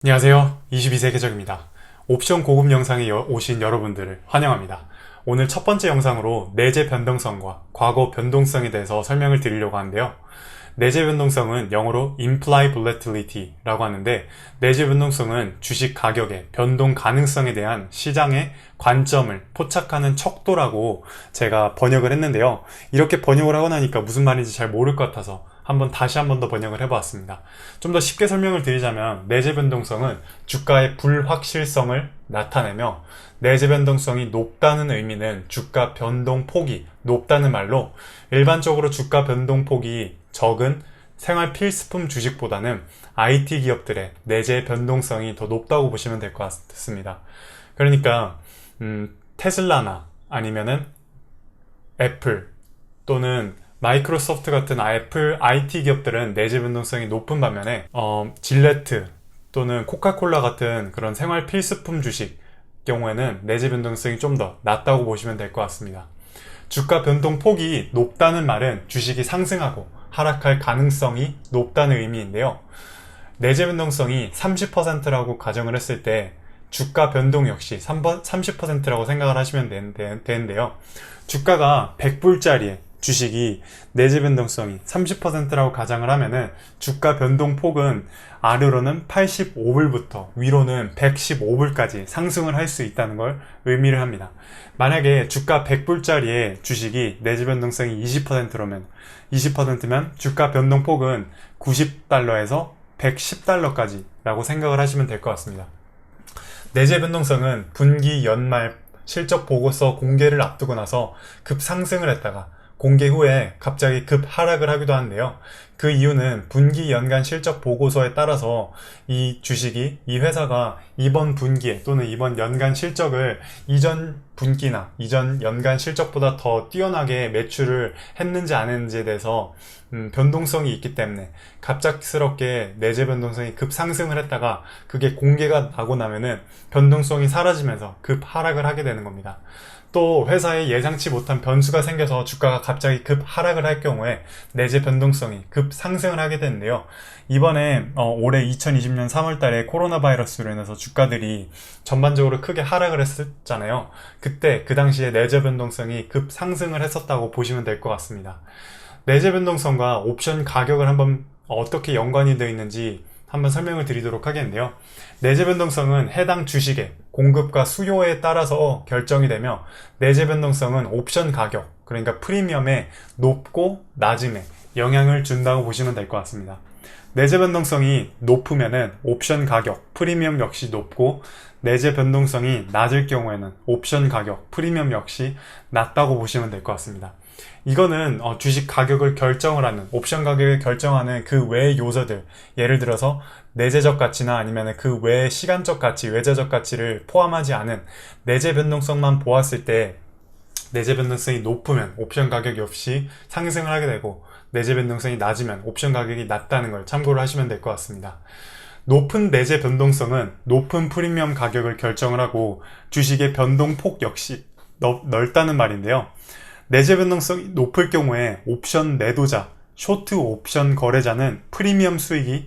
안녕하세요. 22세 계정입니다. 옵션 고급 영상에 오신 여러분들을 환영합니다. 오늘 첫 번째 영상으로 내재 변동성과 과거 변동성에 대해서 설명을 드리려고 하는데요. 내재 변동성은 영어로 implied volatility라고 하는데, 내재 변동성은 주식 가격의 변동 가능성에 대한 시장의 관점을 포착하는 척도라고 제가 번역을 했는데요. 이렇게 번역을 하고 나니까 무슨 말인지 잘 모를 것 같아서 다시 한 번 더 번역을 해보았습니다. 좀 더 쉽게 설명을 드리자면, 내재 변동성은 주가의 불확실성을 나타내며, 내재 변동성이 높다는 의미는 주가 변동폭이 높다는 말로, 일반적으로 주가 변동폭이 적은 생활 필수품 주식보다는 IT 기업들의 내재 변동성이 더 높다고 보시면 될 것 같습니다. 그러니까 테슬라나 아니면은 애플 또는 마이크로소프트 같은 애플 IT 기업들은 내재 변동성이 높은 반면에 질레트 또는 코카콜라 같은 그런 생활 필수품 주식 경우에는 내재 변동성이 좀 더 낮다고 보시면 될 것 같습니다. 주가 변동폭이 높다는 말은 주식이 상승하고 하락할 가능성이 높다는 의미인데요. 내재 변동성이 30%라고 가정을 했을 때 주가 변동 역시 30%라고 생각을 하시면 되는데요. 주가가 100불짜리에 주식이 내재 변동성이 30%라고 가정을 하면은 주가 변동폭은 아래로는 85불부터 위로는 115불까지 상승을 할 수 있다는 걸 의미를 합니다. 만약에 주가 100불짜리의 주식이 내재 변동성이 20%면 주가 변동폭은 90달러에서 110달러까지 라고 생각을 하시면 될 것 같습니다. 내재 변동성은 분기 연말 실적 보고서 공개를 앞두고 나서 급상승을 했다가 공개 후에 갑자기 급 하락을 하기도 하는데요. 그 이유는 분기 연간 실적 보고서에 따라서 이 회사가 이번 분기에 또는 이번 연간 실적을 이전 분기나 이전 연간 실적보다 더 뛰어나게 매출을 했는지 안 했는지에 대해서 변동성이 있기 때문에 갑작스럽게 내재 변동성이 급상승을 했다가 그게 공개가 나고 나면은 변동성이 사라지면서 급 하락을 하게 되는 겁니다. 또 회사에 예상치 못한 변수가 생겨서 주가가 갑자기 급 하락을 할 경우에 내재 변동성이 급 상승을 하게 되는데요. 이번에 올해 2020년 3월 달에 코로나 바이러스로 인해서 주가들이 전반적으로 크게 하락을 했었잖아요. 그 당시에 내재 변동성이 급 상승을 했었다고 보시면 될 것 같습니다. 내재 변동성과 옵션 가격을 한번 어떻게 연관이 되어 있는지 한번 설명을 드리도록 하겠는데요. 내재 변동성은 해당 주식의 공급과 수요에 따라서 결정이 되며, 내재 변동성은 옵션 가격, 그러니까 프리미엄의 높고 낮음에 영향을 준다고 보시면 될 것 같습니다. 내재 변동성이 높으면은 옵션 가격, 프리미엄 역시 높고, 내재 변동성이 낮을 경우에는 옵션 가격, 프리미엄 역시 낮다고 보시면 될 것 같습니다. 이거는 주식 가격을 결정을 하는, 옵션 가격을 결정하는 그 외의 요소들, 예를 들어서 내재적 가치나 아니면 그 외의 시간적 가치, 외재적 가치를 포함하지 않은 내재 변동성만 보았을 때, 내재 변동성이 높으면 옵션 가격 역시 상승을 하게 되고, 내재 변동성이 낮으면 옵션 가격이 낮다는 걸 참고를 하시면 될 것 같습니다. 높은 내재 변동성은 높은 프리미엄 가격을 결정을 하고, 주식의 변동폭 역시 넓다는 말인데요. 내재 변동성이 높을 경우에 옵션 매도자, 쇼트 옵션 거래자는 프리미엄 수익을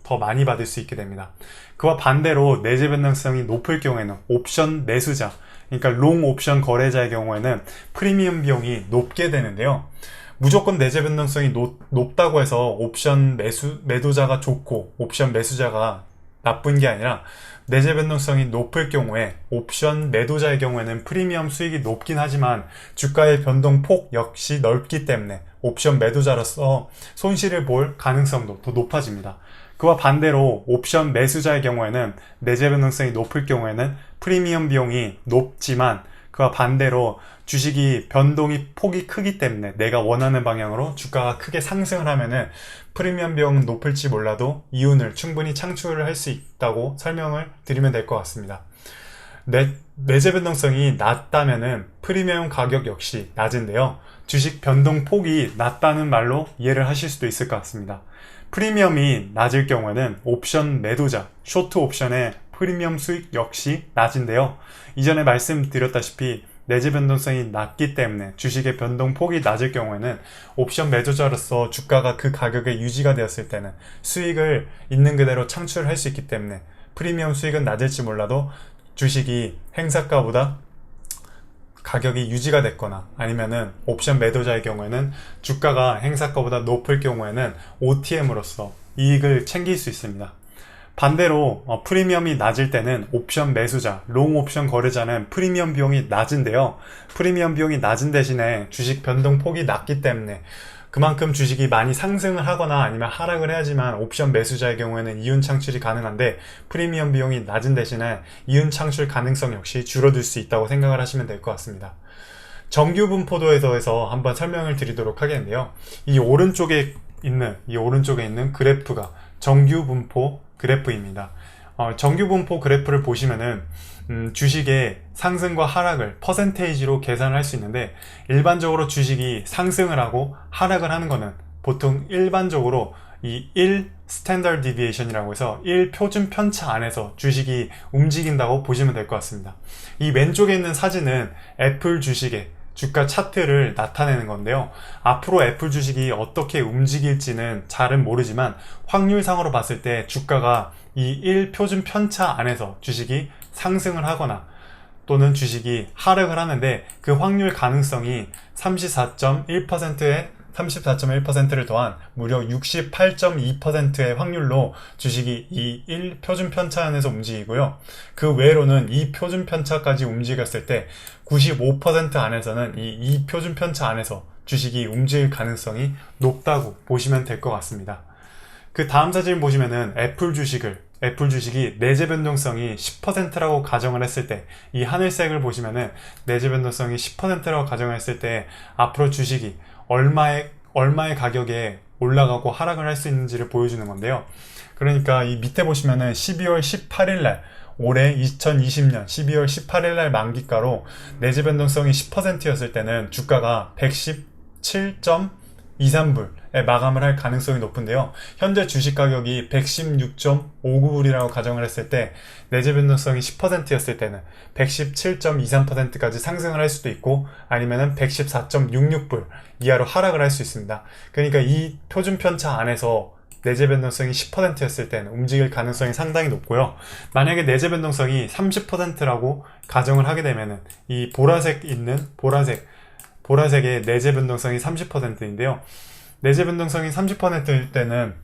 더 많이 받을 수 있게 됩니다. 그와 반대로 내재 변동성이 높을 경우에는 옵션 매수자, 그러니까 롱 옵션 거래자의 경우에는 프리미엄 비용이 높게 되는데요. 무조건 내재 변동성이 높다고 해서 옵션 매도자가 좋고 옵션 매수자가 나쁜 게 아니라, 내재 변동성이 높을 경우에 옵션 매도자의 경우에는 프리미엄 수익이 높긴 하지만 주가의 변동폭 역시 넓기 때문에 옵션 매도자로서 손실을 볼 가능성도 더 높아집니다. 그와 반대로 옵션 매수자의 경우에는 내재 변동성이 높을 경우에는 프리미엄 비용이 높지만, 그와 반대로 주식이 변동이 폭이 크기 때문에 내가 원하는 방향으로 주가가 크게 상승을 하면은 프리미엄 비용은 높을지 몰라도 이윤을 충분히 창출을 할 수 있다고 설명을 드리면 될 것 같습니다. 내재 변동성이 낮다면은 프리미엄 가격 역시 낮은데요. 주식 변동 폭이 낮다는 말로 이해를 하실 수도 있을 것 같습니다. 프리미엄이 낮을 경우에는 옵션 매도자, 쇼트 옵션의 프리미엄 수익 역시 낮은데요. 이전에 말씀드렸다시피 내재 변동성이 낮기 때문에 주식의 변동폭이 낮을 경우에는 옵션 매도자로서 주가가 그 가격에 유지가 되었을 때는 수익을 있는 그대로 창출할 수 있기 때문에 프리미엄 수익은 낮을지 몰라도 주식이 행사가보다 가격이 유지가 됐거나 아니면은 옵션 매도자의 경우에는 주가가 행사가보다 높을 경우에는 OTM으로서 이익을 챙길 수 있습니다. 반대로 프리미엄이 낮을 때는 옵션 매수자, 롱 옵션 거래자는 프리미엄 비용이 낮은데요. 프리미엄 비용이 낮은 대신에 주식 변동폭이 낮기 때문에 그만큼 주식이 많이 상승을 하거나 아니면 하락을 해야지만 옵션 매수자의 경우에는 이윤 창출이 가능한데 프리미엄 비용이 낮은 대신에 이윤 창출 가능성 역시 줄어들 수 있다고 생각을 하시면 될 것 같습니다. 정규 분포도에서 한번 설명을 드리도록 하겠는데요. 이 오른쪽에 있는 그래프가 정규 분포 그래프입니다. 정규 분포 그래프를 보시면은 주식의 상승과 하락을 퍼센테이지로 계산을 할 수 있는데 일반적으로 주식이 상승을 하고 하락을 하는 거는 보통 일반적으로 이 1 스탠더드 디비에이션이라고 해서 1 표준 편차 안에서 주식이 움직인다고 보시면 될 것 같습니다. 이 왼쪽에 있는 사진은 애플 주식의 주가 차트를 나타내는 건데요. 앞으로 애플 주식이 어떻게 움직일지는 잘은 모르지만 확률상으로 봤을 때 주가가 이 1 표준 편차 안에서 주식이 상승을 하거나 또는 주식이 하락을 하는데 그 확률 가능성이 34.1%에 34.1%를 더한 무려 68.2%의 확률로 주식이 이 1 표준 편차 안에서 움직이고요. 그 외로는 2 표준 편차까지 움직였을 때 95% 안에서는 이 2 표준 편차 안에서 주식이 움직일 가능성이 높다고 보시면 될 것 같습니다. 그 다음 사진을 보시면은 애플 주식이 내재 변동성이 10%라고 가정을 했을 때 이 하늘색을 보시면은 내재 변동성이 10%라고 가정을 했을 때 앞으로 주식이 얼마의 가격에 올라가고 하락을 할 수 있는지를 보여주는 건데요. 그러니까 이 밑에 보시면은 12월 18일 날 올해 2020년 12월 18일 날 만기가로 내재 변동성이 10%였을 때는 주가가 117.23불에 마감을 할 가능성이 높은데요. 현재 주식 가격이 116.59불이라고 가정을 했을 때 내재 변동성이 10%였을 때는 117.23%까지 상승을 할 수도 있고 아니면은 114.66불 이하로 하락을 할 수 있습니다. 그러니까 이 표준 편차 안에서 내재 변동성이 10%였을 때는 움직일 가능성이 상당히 높고요. 만약에 내재 변동성이 30%라고 가정을 하게 되면은 이 보라색의 내재 변동성이 30%인데요. 내재 변동성이 30%일 때는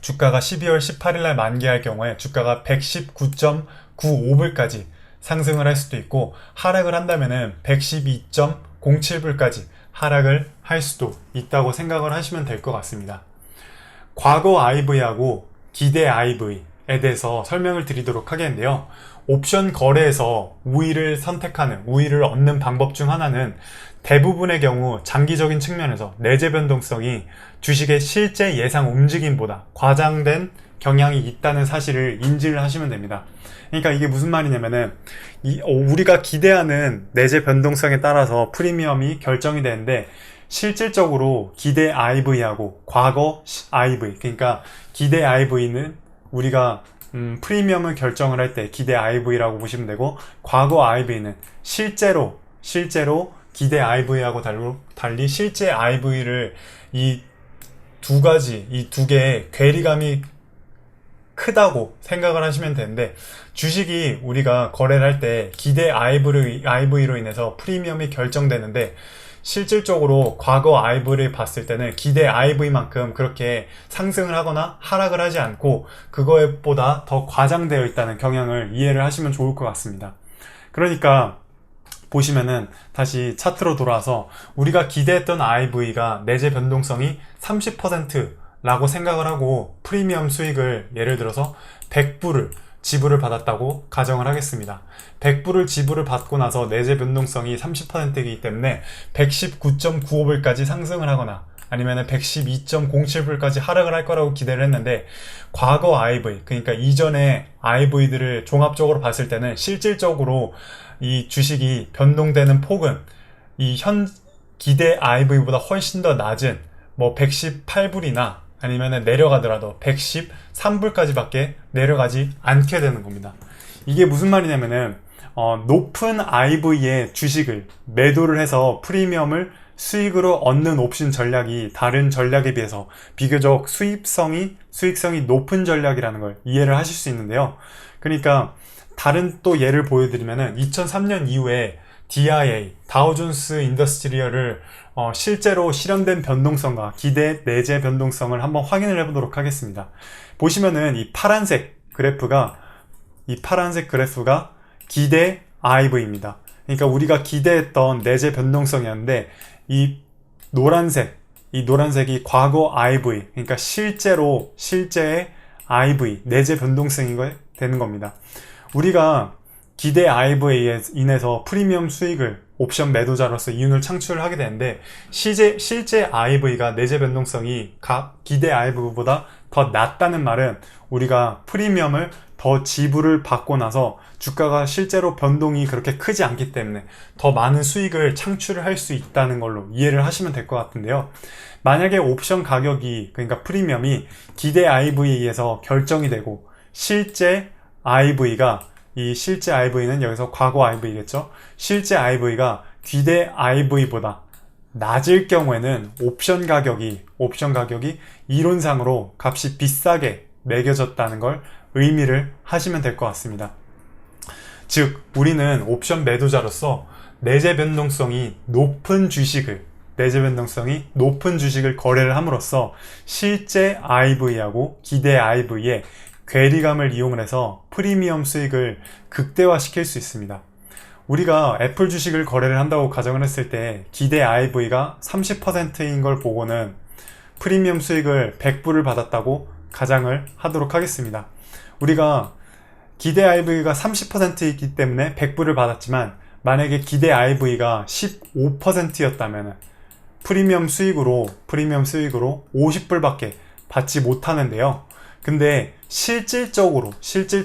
주가가 12월 18일 날 만기할 경우에 주가가 119.95불까지 상승을 할 수도 있고 하락을 한다면은 112.07불까지 하락을 할 수도 있다고 생각을 하시면 될 것 같습니다. 과거 IV하고 기대 IV에 대해서 설명을 드리도록 하겠는데요. 옵션 거래에서 우위를 얻는 방법 중 하나는 대부분의 경우 장기적인 측면에서 내재 변동성이 주식의 실제 예상 움직임보다 과장된 경향이 있다는 사실을 인지를 하시면 됩니다. 그러니까 이게 무슨 말이냐면은 우리가 기대하는 내재 변동성에 따라서 프리미엄이 결정이 되는데 실질적으로 기대 IV하고 과거 IV, 그러니까 기대 IV는 우리가 프리미엄을 결정을 할 때 기대 IV라고 보시면 되고 과거 IV는 실제로 기대 IV하고 달리 실제 IV를 이 두 개의 괴리감이 크다고 생각을 하시면 되는데 주식이 우리가 거래를 할 때 기대 IV로 인해서 프리미엄이 결정되는데 실질적으로 과거 IV를 봤을 때는 기대 IV만큼 그렇게 상승을 하거나 하락을 하지 않고 그거보다 더 과장되어 있다는 경향을 이해를 하시면 좋을 것 같습니다. 그러니까 보시면은 다시 차트로 돌아와서 우리가 기대했던 IV가 내재 변동성이 30%라고 생각을 하고 프리미엄 수익을 예를 들어서 100불을 지불을 받았다고 가정을 하겠습니다. 100불을 지불을 받고 나서 내재 변동성이 30%이기 때문에 119.95불까지 상승을 하거나 아니면 112.07불까지 하락을 할 거라고 기대를 했는데 과거 IV, 그러니까 이전의 IV들을 종합적으로 봤을 때는 실질적으로 이 주식이 변동되는 폭은 이 기대 IV보다 훨씬 더 낮은 118불이나 아니면 내려가더라도 113불까지 밖에 내려가지 않게 되는 겁니다. 이게 무슨 말이냐면은 높은 IV의 주식을 매도를 해서 프리미엄을 수익으로 얻는 옵션 전략이 다른 전략에 비해서 비교적 수익성이 높은 전략이라는 걸 이해를 하실 수 있는데요. 그러니까 다른 또 예를 보여드리면은 2003년 이후에 DIA, 다우존스 인더스트리얼을 실제로 실현된 변동성과 기대 내재 변동성을 한번 확인을 해보도록 하겠습니다. 보시면은 이 파란색 그래프가 기대 IV입니다. 그러니까 우리가 기대했던 내재 변동성이었는데 이 노란색이 과거 IV, 그러니까 실제의 IV, 내재 변동성이 되는 겁니다. 우리가 기대 IV에 인해서 프리미엄 수익을 옵션 매도자로서 이윤을 창출하게 되는데 실제 IV가 내재 변동성이 기대 IV보다 더 낮다는 말은 우리가 프리미엄을 더 지불을 받고 나서 주가가 실제로 변동이 그렇게 크지 않기 때문에 더 많은 수익을 창출을 할 수 있다는 걸로 이해를 하시면 될 것 같은데요. 만약에 옵션 가격이, 그러니까 프리미엄이 기대 IV에 의해서 결정이 되고 실제 IV는 여기서 과거 IV겠죠. 실제 IV가 기대 IV보다 낮을 경우에는 옵션 가격이 이론상으로 값이 비싸게 매겨졌다는 걸 의미를 하시면 될 것 같습니다. 즉, 우리는 옵션 매도자로서 내재 변동성이 높은 주식을 거래를 함으로써 실제 IV하고 기대 IV의 괴리감을 이용을 해서 프리미엄 수익을 극대화시킬 수 있습니다. 우리가 애플 주식을 거래를 한다고 가정을 했을 때 기대 IV가 30%인 걸 보고는 프리미엄 수익을 100불을 받았다고 가정을 하도록 하겠습니다. 우리가 기대 IV가 30%이기 때문에 100불을 받았지만 만약에 기대 IV가 15%였다면 프리미엄 수익으로 50불밖에 받지 못하는데요. 근데 실질적으로 실제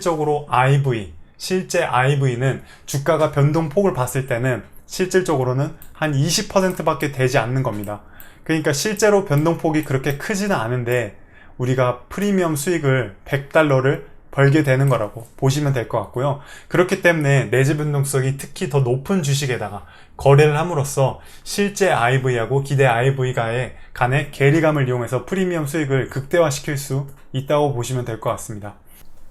IV는 주가가 변동폭을 봤을 때는 실질적으로는 한 20%밖에 되지 않는 겁니다. 그러니까 실제로 변동폭이 그렇게 크지는 않은데 우리가 프리미엄 수익을 $100를 벌게 되는 거라고 보시면 될 것 같고요. 그렇기 때문에 내재 변동성이 특히 더 높은 주식에다가 거래를 함으로써 실제 IV하고 기대 IV 간의 괴리감을 이용해서 프리미엄 수익을 극대화시킬 수 있다고 보시면 될 것 같습니다.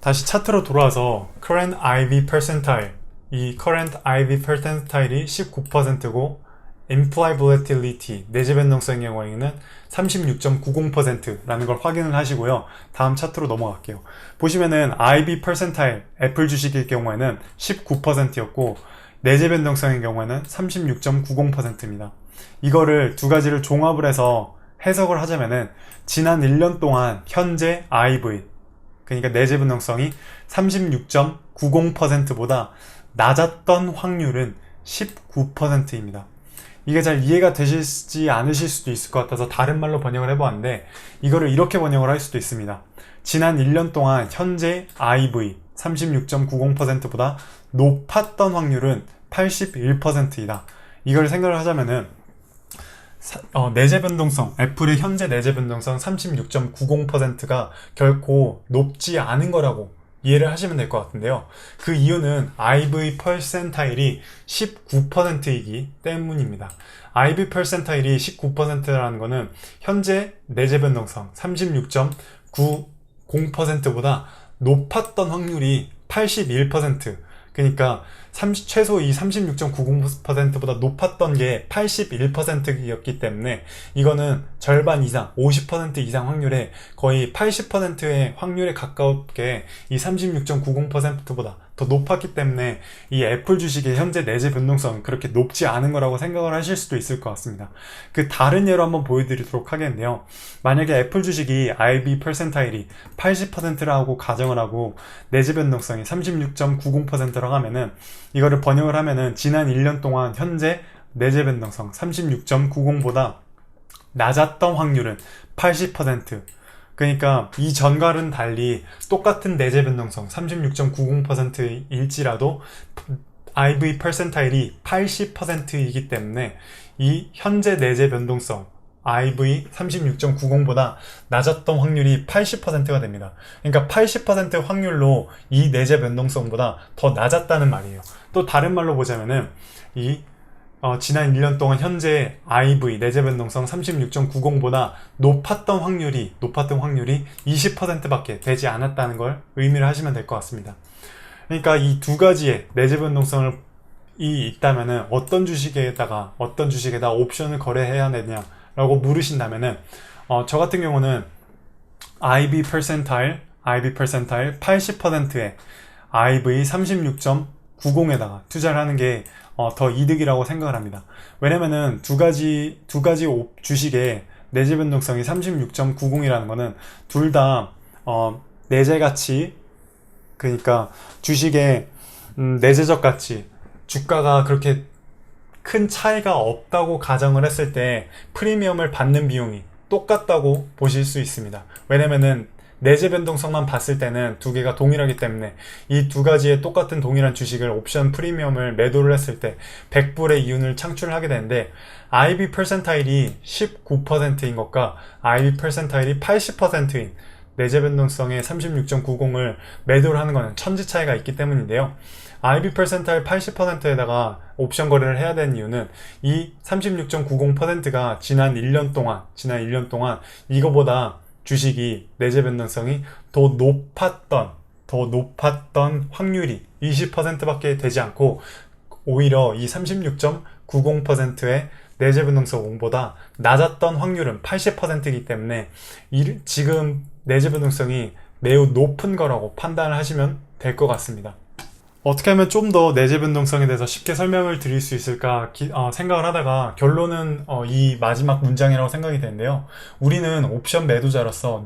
다시 차트로 돌아와서 Current IV Percentile, 이 Current IV Percentile이 19%고 Implied Volatility, 내재 변동성의 경우에는 36.90%라는 걸 확인을 하시고요. 다음 차트로 넘어갈게요. 보시면은 IV Percentile, 애플 주식일 경우에는 19%였고 내재 변동성의 경우에는 36.90%입니다. 이거를 두 가지를 종합을 해서 해석을 하자면은 지난 1년 동안 현재 IV, 그러니까 내재 변동성이 36.90%보다 낮았던 확률은 19%입니다. 이게 잘 이해가 되시지 않으실 수도 있을 것 같아서 다른 말로 번역을 해보았는데 이거를 이렇게 번역을 할 수도 있습니다. 지난 1년 동안 현재 IV 36.90%보다 높았던 확률은 81%이다. 이걸 생각을 하자면은 내재 변동성, 애플의 현재 내재 변동성 36.90%가 결코 높지 않은 거라고 이해를 하시면 될 것 같은데요. 그 이유는 IV 퍼센타일이 19%이기 때문입니다. IV 퍼센타일이 19%라는 거는 현재 내재 변동성 36.90%보다 높았던 확률이 81%, 그러니까 최소 이 36.90%보다 높았던 게 81%였기 때문에 이거는 절반 이상, 50% 이상 확률에 거의 80%의 확률에 가깝게 이 36.90%보다 더 높았기 때문에 이 애플 주식의 현재 내재 변동성은 그렇게 높지 않은 거라고 생각을 하실 수도 있을 것 같습니다. 그 다른 예로 한번 보여드리도록 하겠는데요. 만약에 애플 주식이 IV 퍼센타일이 80%라고 가정을 하고 내재 변동성이 36.90%라고 하면은 이거를 번역을 하면은 지난 1년 동안 현재 내재 변동성 36.90보다 낮았던 확률은 80%. 그러니까 이 전과는 달리 똑같은 내재 변동성 36.90%일지라도 IV 퍼센타일이 80%이기 때문에 이 현재 내재 변동성 IV 36.90보다 낮았던 확률이 80%가 됩니다. 그러니까 80% 확률로 이 내재 변동성보다 더 낮았다는 말이에요. 또 다른 말로 보자면은 지난 1년 동안 현재 IV 내재 변동성 36.90보다 높았던 확률이 20%밖에 되지 않았다는 걸 의미를 하시면 될 것 같습니다. 그러니까 이 두 가지의 내재 변동성이 있다면은 어떤 주식에다 옵션을 거래해야 되냐라고 물으신다면은 저 같은 경우는 IB percentile 80%의 IV 36.90에다가 투자를 하는 게 더 이득이라고 생각을 합니다. 왜냐면은 두 가지 주식의 내재 변동성이 36.90이라는 거는 둘 다 내재 가치, 그러니까 주식의 내재적 가치, 주가가 그렇게 큰 차이가 없다고 가정을 했을 때 프리미엄을 받는 비용이 똑같다고 보실 수 있습니다. 왜냐면은 내재 변동성만 봤을 때는 두 개가 동일하기 때문에 이 두 가지의 똑같은 동일한 주식을 옵션 프리미엄을 매도를 했을 때 100불의 이윤을 창출하게 되는데, IB 퍼센타일이 19%인 것과 IB 퍼센타일이 80%인 내재 변동성의 36.90을 매도를 하는 것은 천지 차이가 있기 때문인데요. IB 퍼센타일 80%에다가 옵션 거래를 해야 되는 이유는 이 36.90%가 지난 1년 동안 이거보다 주식이 내재 변동성이 더 높았던 확률이 20%밖에 되지 않고 오히려 이 36.90%의 내재 변동성보다 낮았던 확률은 80%이기 때문에 지금 내재 변동성이 매우 높은 거라고 판단을 하시면 될 것 같습니다. 어떻게 하면 좀 더 내재 변동성에 대해서 쉽게 설명을 드릴 수 있을까 생각을 하다가 결론은 이 마지막 문장이라고 생각이 되는데요. 우리는 옵션 매도자로서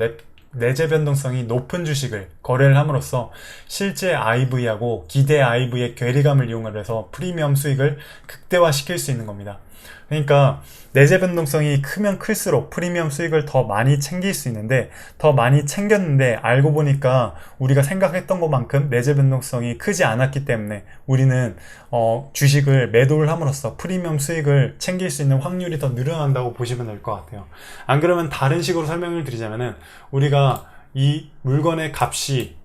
내재 변동성이 높은 주식을 거래를 함으로써 실제 IV하고 기대 IV의 괴리감을 이용해서 프리미엄 수익을 극대화시킬 수 있는 겁니다. 그러니까 내재 변동성이 크면 클수록 프리미엄 수익을 더 많이 챙길 수 있는데, 더 많이 챙겼는데 알고 보니까 우리가 생각했던 것만큼 내재 변동성이 크지 않았기 때문에 우리는 주식을 매도를 함으로써 프리미엄 수익을 챙길 수 있는 확률이 더 늘어난다고 보시면 될 것 같아요. 안 그러면 다른 식으로 설명을 드리자면은, 우리가 이 물건의 값이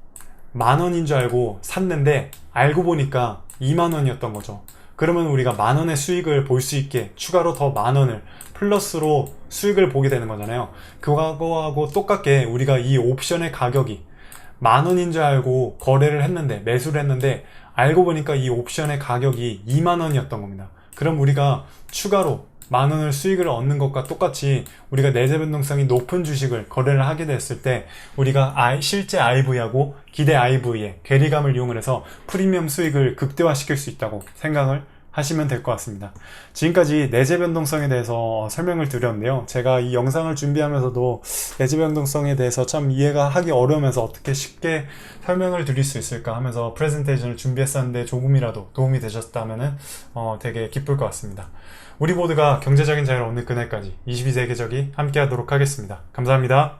10,000원인 줄 알고 샀는데 알고 보니까 20,000원이었던 거죠. 그러면 우리가 10,000원의 수익을 볼 수 있게 추가로 더 10,000원을 플러스로 수익을 보게 되는 거잖아요. 그거하고 똑같게 우리가 이 옵션의 가격이 10,000원인 줄 알고 매수를 했는데 알고 보니까 이 옵션의 가격이 20,000원이었던 겁니다. 그럼 우리가 추가로 10,000원을 수익을 얻는 것과 똑같이 우리가 내재 변동성이 높은 주식을 거래를 하게 됐을 때 우리가 실제 IV하고 기대 IV의 괴리감을 이용해서 프리미엄 수익을 극대화시킬 수 있다고 생각을 하시면 될 것 같습니다. 지금까지 내재 변동성에 대해서 설명을 드렸는데요. 제가 이 영상을 준비하면서도 내재 변동성에 대해서 참 이해가 하기 어려우면서 어떻게 쉽게 설명을 드릴 수 있을까 하면서 프레젠테이션을 준비했었는데 조금이라도 도움이 되셨다면 되게 기쁠 것 같습니다. 우리 모두가 경제적인 자유를 얻는 그날까지 22세기적이 함께 하도록 하겠습니다. 감사합니다.